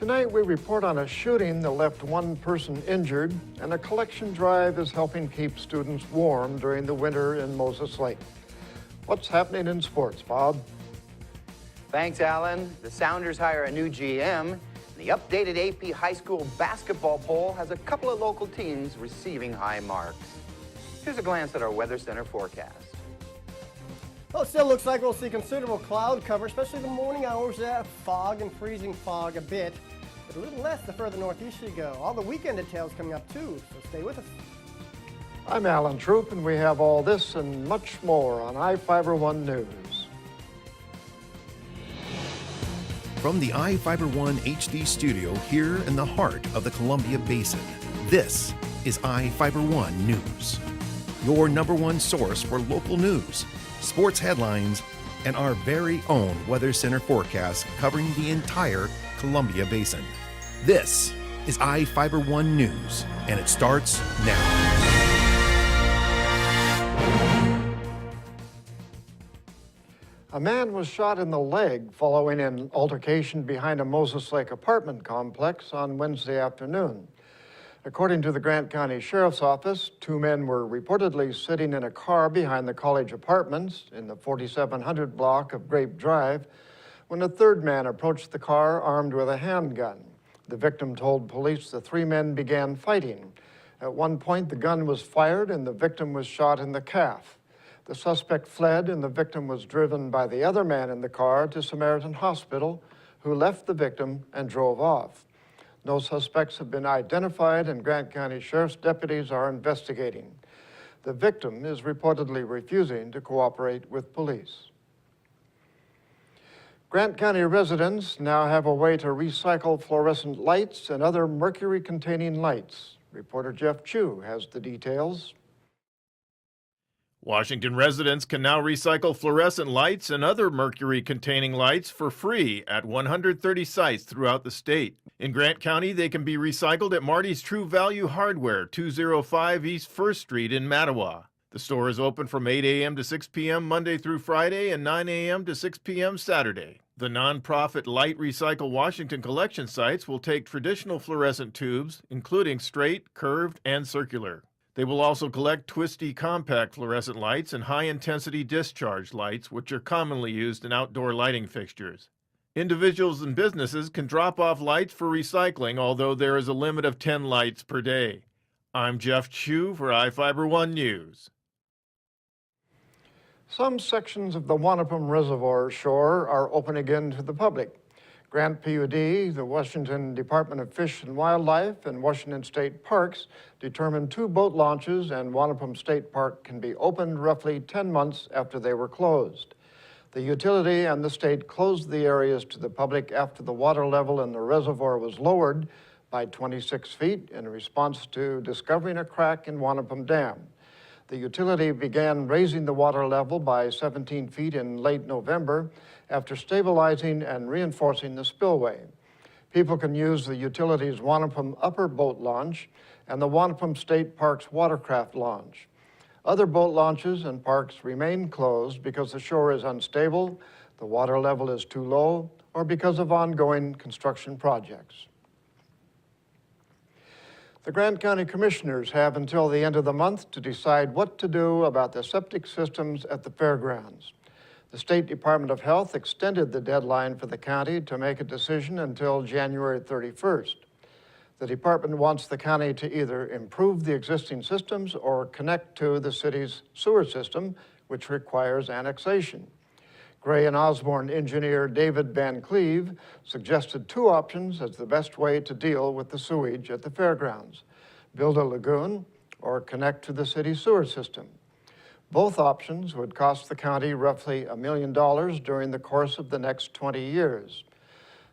Tonight, we report on a shooting that left one person injured, and a collection drive is helping keep students warm during the winter in Moses Lake. What's happening in sports, Bob? Thanks, Alan. The Sounders hire a new GM. The updated AP high school basketball poll has a couple of local teams receiving high marks. Here's a glance at our Weather Center forecast. Well, it still looks like we'll see considerable cloud cover, especially the morning hours. Fog and freezing fog a bit, but a little less the further northeast you go. All the weekend details coming up too, so stay with us. I'm Alan Troop, and we have all this and much more on I-Fiber One News. From the I-Fiber One HD studio here in the heart of the Columbia Basin, this is I-Fiber One News, your #1 source for local news, sports headlines, and our very own Weather Center forecast covering the entire Columbia Basin. This is I-Fiber One News, and it starts now. A man was shot in the leg following an altercation behind a Moses Lake apartment complex on Wednesday afternoon. According to the Grant County Sheriff's Office, 2 men were reportedly sitting in a car behind the college apartments in the 4700 block of Grape Drive when a 3rd man approached the car armed with a handgun. The victim told police the 3 men began fighting. At one point, the gun was fired and the victim was shot in the calf. The suspect fled and the victim was driven by the other man in the car to Samaritan Hospital, who left the victim and drove off. No suspects have been identified and Grant County Sheriff's deputies are investigating. The victim is reportedly refusing to cooperate with police. Grant County residents now have a way to recycle fluorescent lights and other mercury-containing lights. Reporter Jeff Chu has the details. Washington residents can now recycle fluorescent lights and other mercury-containing lights for free at 130 sites throughout the state. In Grant County, they can be recycled at Marty's True Value Hardware, 205 East 1st Street in Mattawa. The store is open from 8 a.m. to 6 p.m. Monday through Friday and 9 a.m. to 6 p.m. Saturday. The nonprofit Light Recycle Washington collection sites will take traditional fluorescent tubes, including straight, curved, and circular. They will also collect twisty compact fluorescent lights and high-intensity discharge lights, which are commonly used in outdoor lighting fixtures. Individuals and businesses can drop off lights for recycling, although there is a limit of 10 lights per day. I'm Jeff Chu for I-Fiber One News. Some sections of the Wanapum Reservoir shore are open again to the public. Grant PUD, the Washington Department of Fish and Wildlife, and Washington State Parks determined 2 boat launches and Wanapum State Park can be opened roughly 10 months after they were closed. The utility and the state closed the areas to the public after the water level in the reservoir was lowered by 26 feet in response to discovering a crack in Wanapum Dam. The utility began raising the water level by 17 feet in late November after stabilizing and reinforcing the spillway. People can use the utility's Wanapum Upper Boat Launch and the Wanapum State Park's Watercraft Launch. Other boat launches and parks remain closed because the shore is unstable, the water level is too low, or because of ongoing construction projects. The Grant County Commissioners have until the end of the month to decide what to do about the septic systems at the fairgrounds. The State Department of Health extended the deadline for the county to make a decision until January 31st. The department wants the county to either improve the existing systems or connect to the city's sewer system, which requires annexation. Gray and Osborne engineer David Van Cleve suggested 2 options as the best way to deal with the sewage at the fairgrounds: build a lagoon or connect to the city sewer system. Both options would cost the county roughly $1 million during the course of the next 20 years.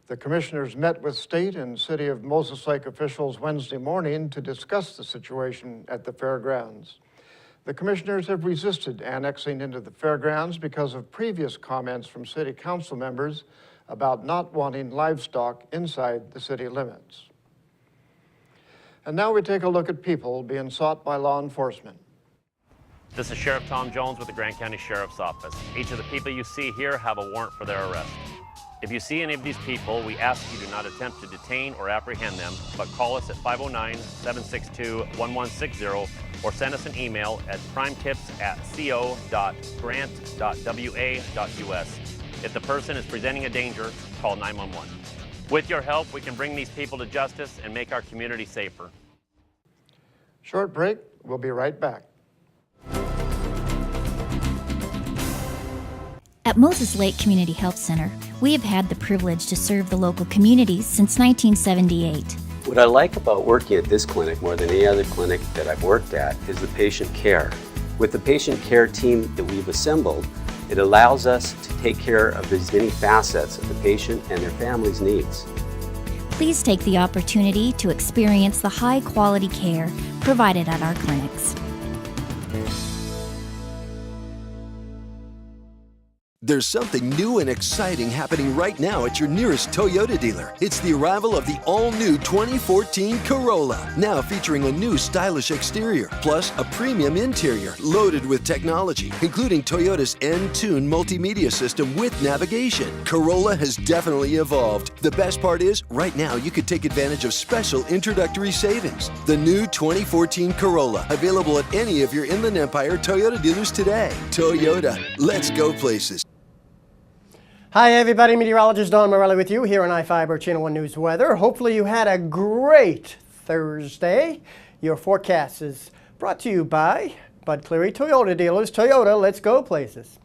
The commissioners met with state and city of Moses Lake officials Wednesday morning to discuss the situation at the fairgrounds. The commissioners have resisted annexing into the fairgrounds because of previous comments from city council members about not wanting livestock inside the city limits. And now we take a look at people being sought by law enforcement. This is Sheriff Tom Jones with the Grant County Sheriff's Office. Each of the people you see here have a warrant for their arrest. If you see any of these people, we ask you do not attempt to detain or apprehend them, but call us at 509-762-1160 or send us an email at primetips@co.grant.wa.us. If the person is presenting a danger, call 911. With your help, we can bring these people to justice and make our community safer. Short break. We'll be right back. At Moses Lake Community Health Center, we have had the privilege to serve the local communities since 1978. What I like about working at this clinic more than any other clinic that I've worked at is the patient care. With the patient care team that we've assembled, it allows us to take care of as many facets of the patient and their family's needs. Please take the opportunity to experience the high-quality care provided at our clinics. There's something new and exciting happening right now at your nearest Toyota dealer. It's the arrival of the all-new 2014 Corolla, now featuring a new stylish exterior, plus a premium interior loaded with technology, including Toyota's N-Tune multimedia system with navigation. Corolla has definitely evolved. The best part is, right now you could take advantage of special introductory savings. The new 2014 Corolla, available at any of your Inland Empire Toyota dealers today. Toyota, let's go places. Hi everybody, meteorologist Don Morelli with you here on iFiber Channel 1 News Weather. Hopefully you had a great Thursday. Your forecast is brought to you by Bud Cleary Toyota dealers. Toyota, let's go places.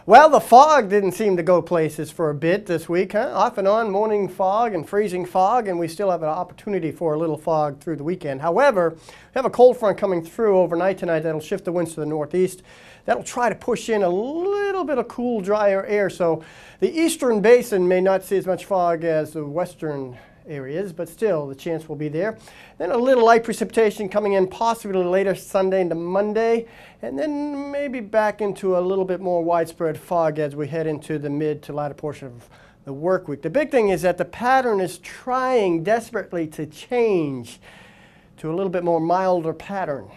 Well, the fog didn't seem to go places for a bit this week, huh? Off and on morning fog and freezing fog, and we still have an opportunity for a little fog through the weekend. However, we have a cold front coming through overnight tonight that'll shift the winds to the northeast. That'll try to push in a little bit of cool, drier air, so the eastern basin may not see as much fog as the western areas, but still the chance will be there. Then a little light precipitation coming in possibly later Sunday into Monday, and then maybe back into a little bit more widespread fog as we head into the mid to latter portion of the work week. The big thing is that the pattern is trying desperately to change to a little bit more milder pattern.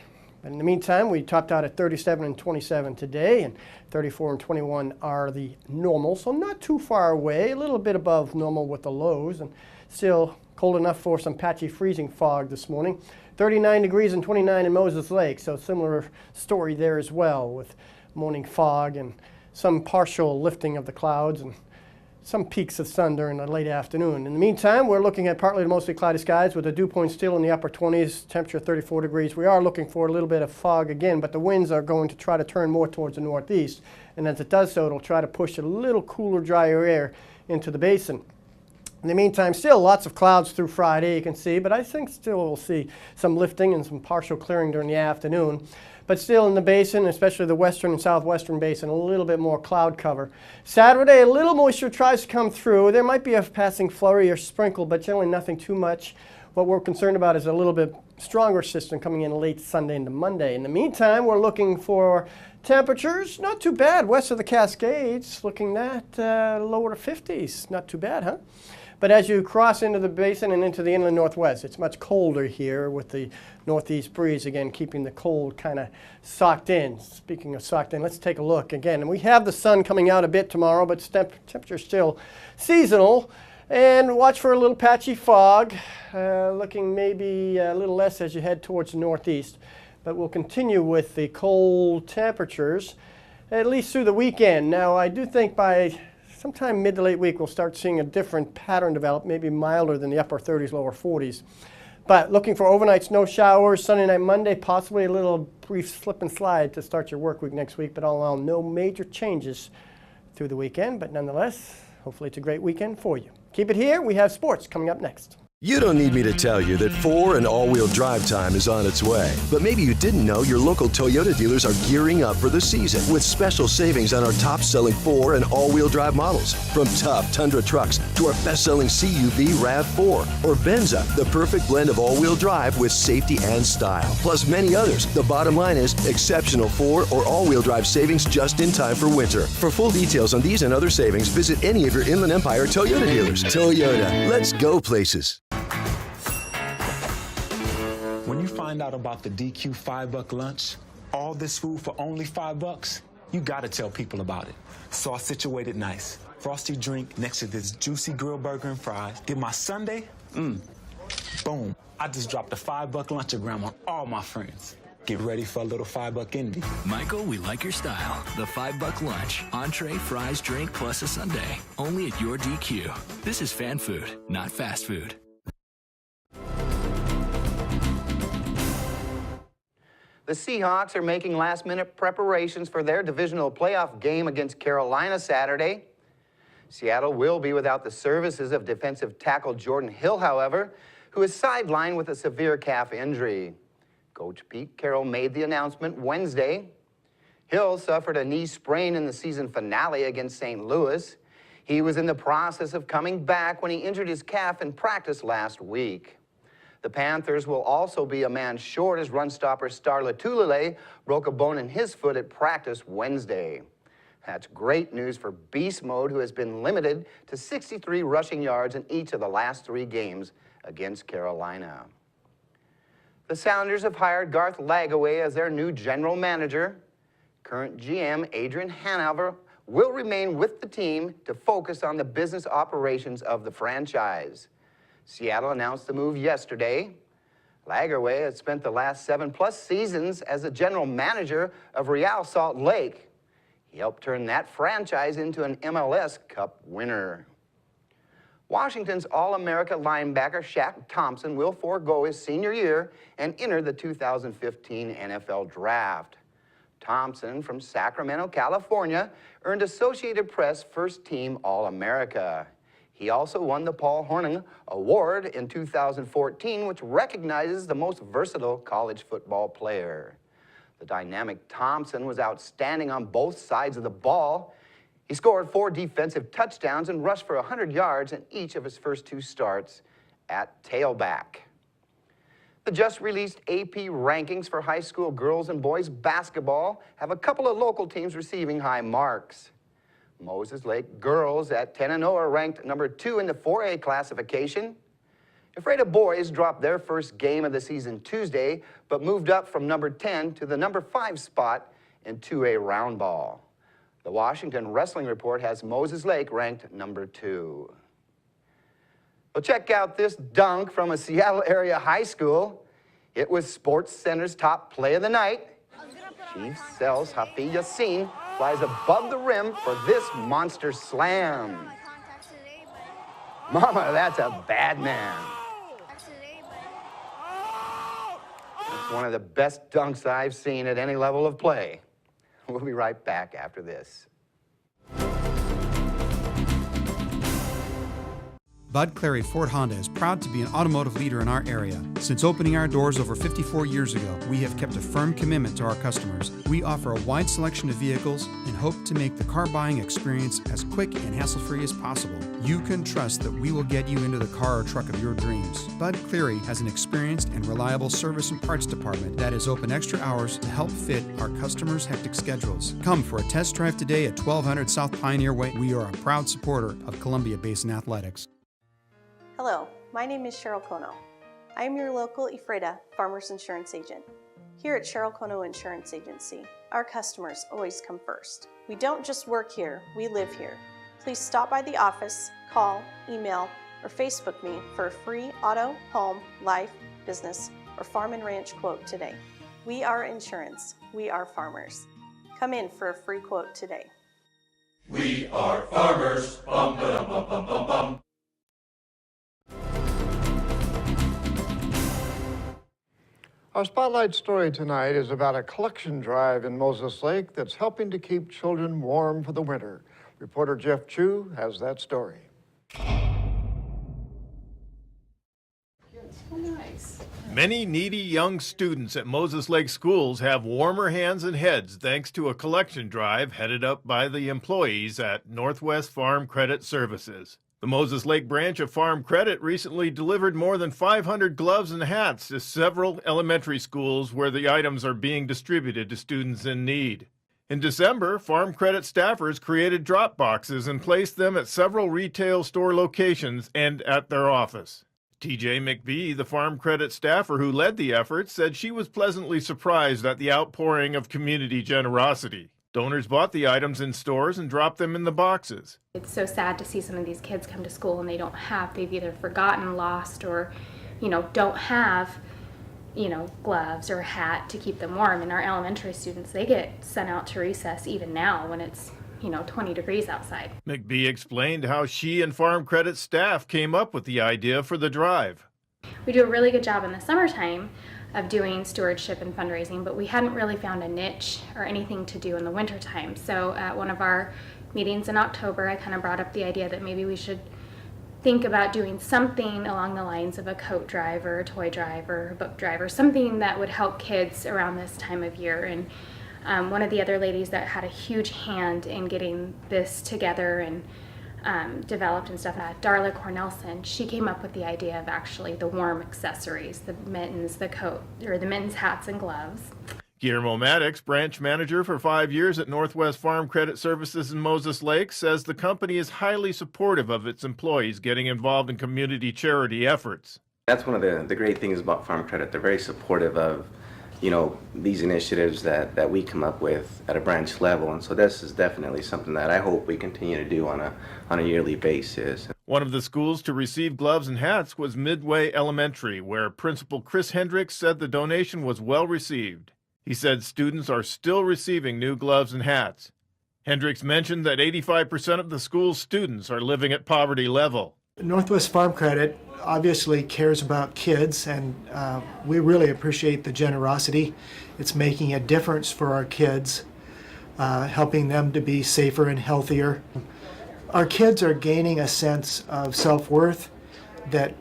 But in the meantime, we topped out at 37 and 27 today, and 34 and 21 are the normal, so not too far away, a little bit above normal with the lows, and still cold enough for some patchy freezing fog this morning. 39 degrees and 29 in Moses Lake, so similar story there as well, with morning fog and some partial lifting of the clouds and some peaks of sun during the late afternoon. In the meantime, we're looking at partly to mostly cloudy skies with a dew point still in the upper 20s, temperature 34 degrees. We are looking for a little bit of fog again, but the winds are going to try to turn more towards the northeast. And as it does so, it'll try to push a little cooler, drier air into the basin. In the meantime, still lots of clouds through Friday, you can see, but I think still we'll see some lifting and some partial clearing during the afternoon. But still in the basin, especially the western and southwestern basin, a little bit more cloud cover. Saturday, a little moisture tries to come through. There might be a passing flurry or sprinkle, but generally nothing too much. What we're concerned about is a little bit stronger system coming in late Sunday into Monday. In the meantime, we're looking for temperatures, not too bad. West of the Cascades, looking at lower 50s. Not too bad, huh? But as you cross into the basin and into the inland northwest, it's much colder here with the northeast breeze, again, keeping the cold kind of socked in. Speaking of socked in, let's take a look again. And we have the sun coming out a bit tomorrow, but temperature still seasonal. And watch for a little patchy fog, looking maybe a little less as you head towards the northeast. But we'll continue with the cold temperatures, at least through the weekend. Now, I do think by sometime mid to late week, we'll start seeing a different pattern develop, maybe milder than the upper 30s, lower 40s. But looking for overnight snow showers, Sunday night, Monday, possibly a little brief slip and slide to start your work week next week. But all in all, no major changes through the weekend. But nonetheless, hopefully it's a great weekend for you. Keep it here. We have sports coming up next. You don't need me to tell you that 4 and all-wheel drive time is on its way. But maybe you didn't know your local Toyota dealers are gearing up for the season with special savings on our top-selling 4 and all-wheel drive models. From tough Tundra trucks to our best-selling CUV RAV4 or Venza, the perfect blend of all-wheel drive with safety and style. Plus many others. The bottom line is exceptional 4 or all-wheel drive savings just in time for winter. For full details on these and other savings, visit any of your Inland Empire Toyota dealers. Toyota, let's go places. When you find out about the DQ $5 lunch, all this food for only $5, you gotta tell people about it. So I situated nice. frosty drink next to this juicy grilled burger and fries. Get my sundae, boom. I just dropped a $5 lunchagram on all my friends. Get ready for a little $5 indie. Michael, we like your style. The $5 lunch. Entree, fries, drink, plus a sundae. Only at your DQ. This is fan food, not fast food. The Seahawks are making last-minute preparations for their divisional playoff game against Carolina Saturday. Seattle will be without the services of defensive tackle Jordan Hill, however, who is sidelined with a severe calf injury. Coach Pete Carroll made the announcement Wednesday. Hill suffered a knee sprain in the season finale against St. Louis. He was in the process of coming back when he injured his calf in practice last week. The Panthers will also be a man short as run stopper Star Lotulelei broke a bone in his foot at practice Wednesday. That's great news for Beast Mode, who has been limited to 63 rushing yards in each of the last 3 games against Carolina. The Sounders have hired Garth Lagaway as their new general manager. Current GM Adrian Hanover will remain with the team to focus on the business operations of the franchise. Seattle announced the move yesterday. Lagaway has spent the last 7+ seasons as the general manager of Real Salt Lake. He helped turn that franchise into an MLS Cup winner. Washington's All-America linebacker Shaq Thompson will forego his senior year and enter the 2015 NFL Draft. Thompson from Sacramento, California, earned Associated Press First Team All-America. He also won the Paul Hornung Award in 2014, which recognizes the most versatile college football player. The dynamic Thompson was outstanding on both sides of the ball. He scored 4 defensive touchdowns and rushed for 100 yards in each of his first 2 starts at tailback. The just-released AP rankings for high school girls and boys basketball have a couple of local teams receiving high marks. Moses Lake girls at 10-0 are ranked number 2 in the 4A classification. Ephrata boys dropped their first game of the season Tuesday, but moved up from number 10 to the number 5 spot in 2A round ball. The Washington Wrestling Report has Moses Lake ranked number 2. Well, check out this dunk from a Seattle area high school. It was Sports Center's top play of the night. Chief Sells Hafi Yassin flies above the rim for this monster slam. Mama, that's a bad man. It's one of the best dunks I've seen at any level of play. We'll be right back after this. Bud Clary Ford Honda is proud to be an automotive leader in our area. Since opening our doors over 54 years ago, we have kept a firm commitment to our customers. We offer a wide selection of vehicles and hope to make the car buying experience as quick and hassle-free as possible. You can trust that we will get you into the car or truck of your dreams. Bud Cleary has an experienced and reliable service and parts department that is open extra hours to help fit our customers' hectic schedules. Come for a test drive today at 1200 South Pioneer Way. We are a proud supporter of Columbia Basin Athletics. Hello, my name is Cheryl Kono. I am your local Ephrata Farmers Insurance Agent. Here at Cheryl Kono Insurance Agency, our customers always come first. We don't just work here, we live here. Please stop by the office, call, email, or Facebook me for a free auto, home, life, business, or farm and ranch quote today. We are insurance. We are farmers. Come in for a free quote today. We are farmers. Bum, ba-dum, bum, bum, bum, bum. Our spotlight story tonight is about a collection drive in Moses Lake that's helping to keep children warm for the winter. Reporter Jeff Chu has that story. Many needy young students at Moses Lake schools have warmer hands and heads thanks to a collection drive headed up by the employees at Northwest Farm Credit Services. The Moses Lake branch of Farm Credit recently delivered more than 500 gloves and hats to several elementary schools where the items are being distributed to students in need. In December, Farm Credit staffers created drop boxes and placed them at several retail store locations and at their office. TJ McBee, the Farm Credit staffer who led the effort, said she was pleasantly surprised at the outpouring of community generosity. Donors bought the items in stores and dropped them in the boxes. It's so sad to see some of these kids come to school and they've either forgotten, lost, or, don't have, gloves or a hat to keep them warm. And our elementary students, they get sent out to recess even now when it's 20 degrees outside. McBee explained how she and Farm Credit staff came up with the idea for the drive. We do a really good job in the summertime of doing stewardship and fundraising, but we hadn't really found a niche or anything to do in the wintertime. So at one of our meetings in October, I kind of brought up the idea that maybe we should think about doing something along the lines of a coat drive or a toy drive or a book drive or something that would help kids around this time of year. And one of the other ladies that had a huge hand in getting this together and developed and stuff, Darla Cornelson, she came up with the idea of actually the warm accessories, the mittens, the coat, or the mittens, hats, and gloves. Guillermo Maddox, branch manager for 5 years at Northwest Farm Credit Services in Moses Lake, says the company is highly supportive of its employees getting involved in community charity efforts. That's one of the great things about Farm Credit. They're very supportive of these initiatives that we come up with at a branch level. And so this is definitely something that I hope we continue to do on a yearly basis. One of the schools to receive gloves and hats was Midway Elementary, where Principal Chris Hendricks said the donation was well received. He said students are still receiving new gloves and hats. Hendricks mentioned that 85% of the school's students are living at poverty level. Northwest Farm Credit obviously cares about kids, and we really appreciate the generosity. It's making a difference for our kids, helping them to be safer and healthier. Our kids are gaining a sense of self-worth, that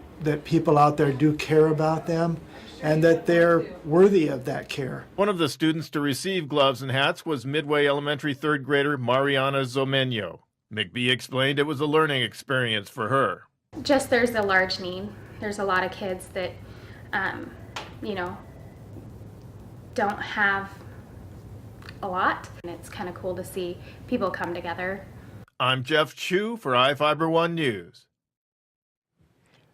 people out there do care about them, and that they're worthy of that care. One of the students to receive gloves and hats was Midway Elementary third grader Mariana Zomenio. McBee explained it was a learning experience for her. Just there's a large need. There's a lot of kids that, don't have a lot. And it's kind of cool to see people come together. I'm Jeff Chu for iFiber One News.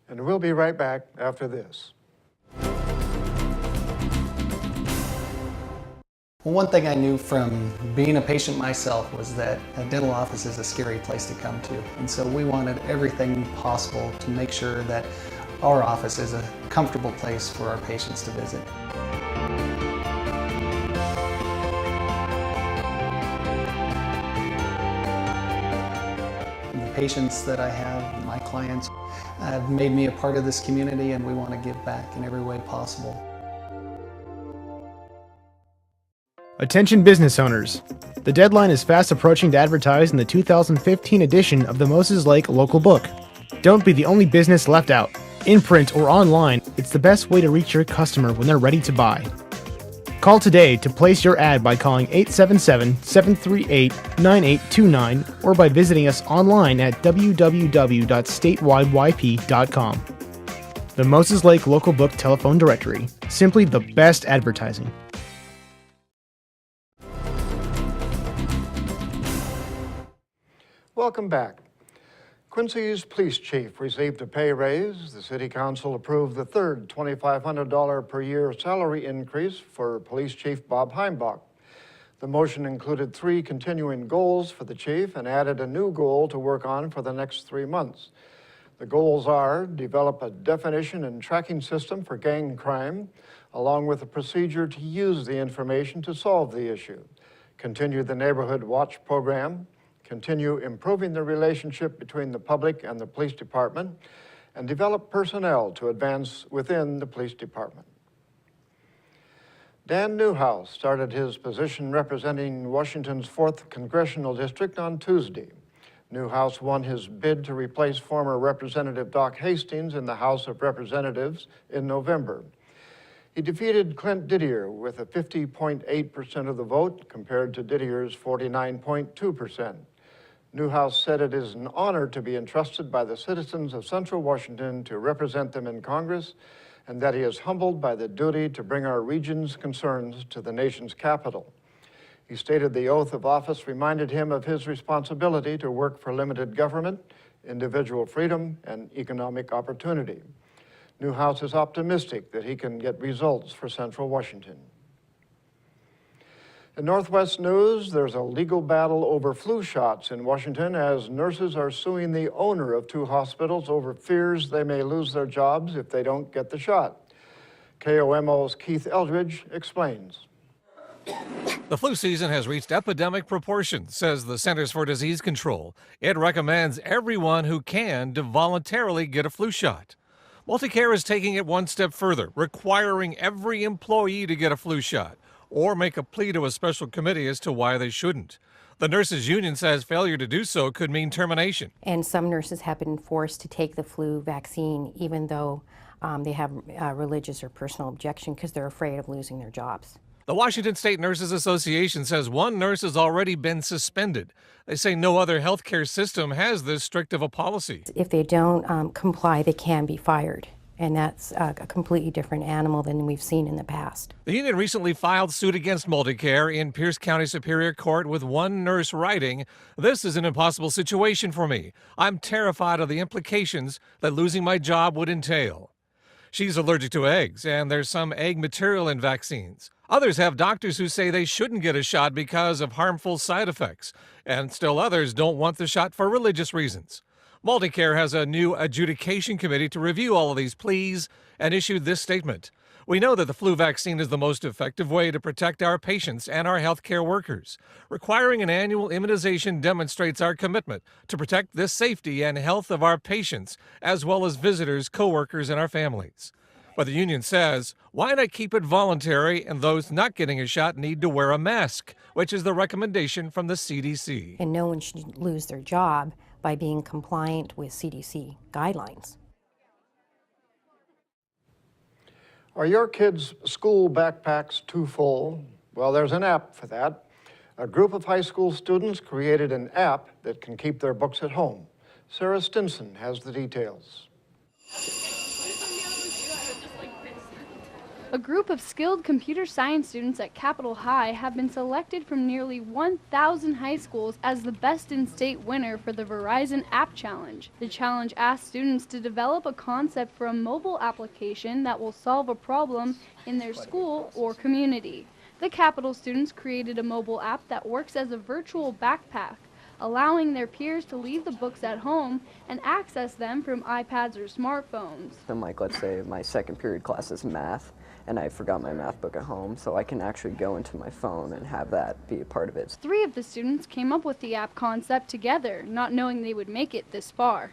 And we'll be right back after this. Well, one thing I knew from being a patient myself was that a dental office is a scary place to come to. And so we wanted everything possible to make sure that our office is a comfortable place for our patients to visit. The patients that I have, my clients, have made me a part of this community, and we want to give back in every way possible. Attention business owners. The deadline is fast approaching to advertise in the 2015 edition of the Moses Lake Local Book. Don't be the only business left out. In print or online, it's the best way to reach your customer when they're ready to buy. Call today to place your ad by calling 877-738-9829 or by visiting us online at www.statewideyp.com. The Moses Lake Local Book Telephone Directory. Simply the best advertising. Welcome back. Quincy's police chief received a pay raise. The city council approved the third $2,500 per year salary increase for police chief Bob Heimbach. The motion included 3 continuing goals for the chief and added a new goal to work on for the next 3 months. The goals are develop a definition and tracking system for gang crime, along with a procedure to use the information to solve the issue, continue the neighborhood watch program, continue improving the relationship between the public and the police department, and develop personnel to advance within the police department. Dan Newhouse started his position representing Washington's 4th Congressional District on Tuesday. Newhouse won his bid to replace former Representative Doc Hastings in the House of Representatives in November. He defeated Clint Didier with a 50.8% of the vote compared to Didier's 49.2%. Newhouse said it is an honor to be entrusted by the citizens of Central Washington to represent them in Congress, and that he is humbled by the duty to bring our region's concerns to the nation's capital. He stated the oath of office reminded him of his responsibility to work for limited government, individual freedom, and economic opportunity. Newhouse is optimistic that he can get results for Central Washington. In Northwest news, there's a legal battle over flu shots in Washington as nurses are suing the owner of 2 hospitals over fears they may lose their jobs if they don't get the shot. KOMO's Keith Eldridge explains. The flu season has reached epidemic proportions, says the Centers for Disease Control. It recommends everyone who can to voluntarily get a flu shot. Multicare is taking it one step further, requiring every employee to get a flu shot, or make a plea to a special committee as to why they shouldn't. The nurses union says failure to do so could mean termination. And some nurses have been forced to take the flu vaccine even though they have religious or personal objection because they're afraid of losing their jobs. The Washington State Nurses Association says one nurse has already been suspended. They say no other healthcare system has this strict of a policy. If they don't comply, they can be fired. And that's a completely different animal than we've seen in the past. The union recently filed suit against Multicare in Pierce County Superior Court with one nurse writing, "This is an impossible situation for me. I'm terrified of the implications that losing my job would entail." She's allergic to eggs, and there's some egg material in vaccines. Others have doctors who say they shouldn't get a shot because of harmful side effects, and still others don't want the shot for religious reasons. Multicare has a new adjudication committee to review all of these pleas and issued this statement. "We know that the flu vaccine is the most effective way to protect our patients and our healthcare workers. Requiring an annual immunization demonstrates our commitment to protect the safety and health of our patients, as well as visitors, coworkers, and our families." But the union says, why not keep it voluntary, and those not getting a shot need to wear a mask, which is the recommendation from the CDC. And no one should lose their job by being compliant with CDC guidelines. Are your kids' school backpacks too full? Well, there's an app for that. A group of high school students created an app that can keep their books at home. Sarah Stinson has the details. A group of skilled computer science students at Capitol High have been selected from nearly 1,000 high schools as the Best in State winner for the Verizon App Challenge. The challenge asks students to develop a concept for a mobile application that will solve a problem in their school or community. The Capitol students created a mobile app that works as a virtual backpack, allowing their peers to leave the books at home and access them from iPads or smartphones. So like, let's say my second period class is math, and I forgot my math book at home, so I can actually go into my phone and have that be a part of it. 3 of the students came up with the app concept together, not knowing they would make it this far.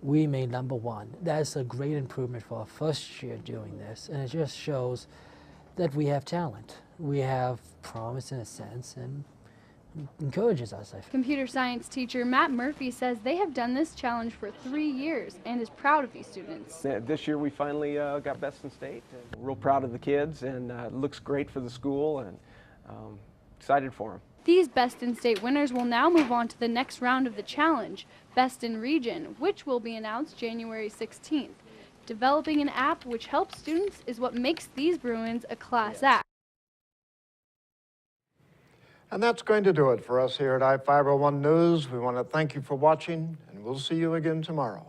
We made #1. That's a great improvement for our first year doing this, and it just shows that we have talent. We have promise in a sense, and encourages us. Computer science teacher Matt Murphy says they have done this challenge for 3 years and is proud of these students. This year we finally got Best in State. Real proud of the kids, and it looks great for the school, and excited for them. These Best in State winners will now move on to the next round of the challenge, Best in Region, which will be announced January 16th. Developing an app which helps students is what makes these Bruins a class act. And that's going to do it for us here at I-501 News. We want to thank you for watching, and we'll see you again tomorrow.